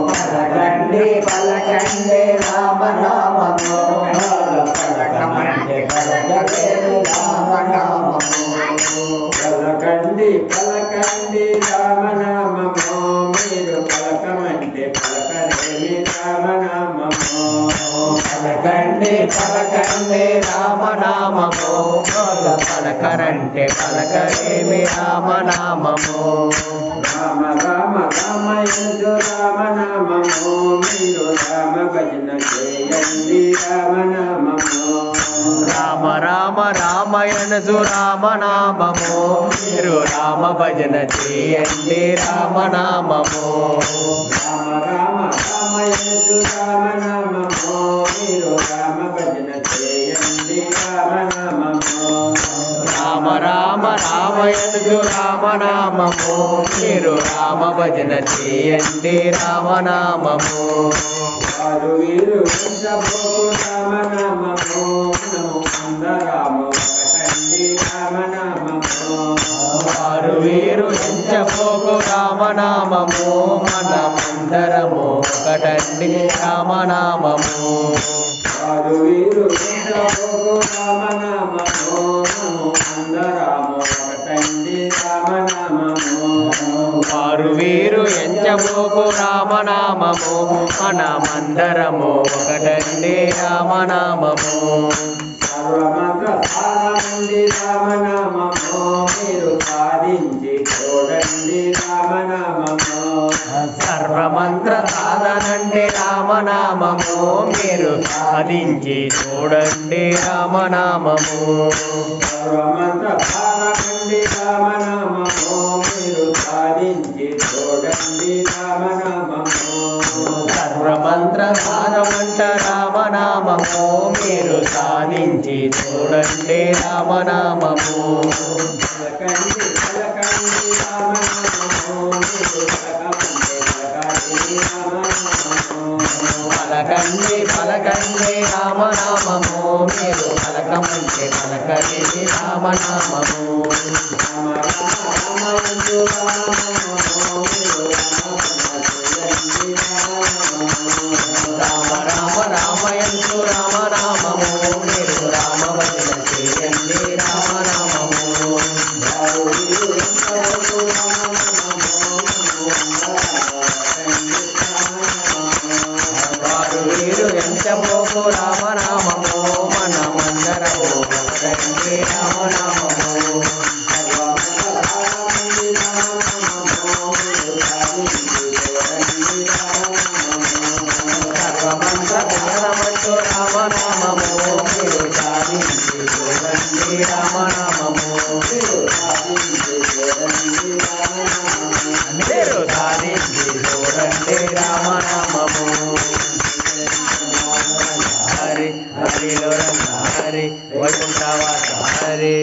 పలకండి పలకండి రామనామము పలకమంటే పలకలేని రామనామము పలకండి పలకండి రామనామము మీరు పలకమంటే పలకలేని రామనామము పలకండి పలకండి రామనామము పలకరంటే పలకలేని రామనామము రామ రామ రామయందు రామనామము మీరు రామ భజన చేయండి రామనామము రామ రామ రామయనసు రామనామము మీరు రామ భజన చేయండి రామనామము రామ రామ రామయందు రామనామము మీరు రామ భజన చేయండి రామనామము రామ రామ రామయనసు రామనామము మీరు రామ భజన చేయండి రామనామము వారు వీరు వంశభోగు రామనామము అందరాము ఒకటండి రామనామము వారు వీరు ఎంచపోకు రామనామము మనమందరము ఒకటండి రామనామము వారు వీరు వంశభోగు రామనామము అందరాము ఒకటండి రామనామము వారు వీరు ఎంచపోకు రామనామము మనమందరము ఒకటండి రామనామము సర్వమంత్ర సారమండి రామనామము మీరు సాధించి చూడండి రామనామము సర్వమంత్ర సాధనండి రామనామము మీరు సాధించి చూడండి రామనామము సర్వమంత్ర సారమండి రామనామము మీరు సాధించి చూడండి రామనామము సర్వమంత్ర సారమంట రామనామము మీరు సాధించి చూడండి రామనామము పలకండి పలకండి రామనామము మీరు పలకమంటే పలకాలి రామనామము పలకండి పలకండి రామనామము మీరు పలకమంటే పలకలి రామనామము రామ రామ రామయందు రామనామము మీరు రామ రామ రామయందు రామనామము మీరు రామ భజన చేయండి రామనామము వారు వీరు ఎంచపోకు రామనామము మనమందరము ఒకటండి రామనామము సర్వమంత్ర జ్ఞానమంటూ రామనామము మీరు సాధించి చూడండి రామనామము మీరు సాధించి చూడండి రామనామము హరి హరిలో హరి వైకుంఠవాస హరి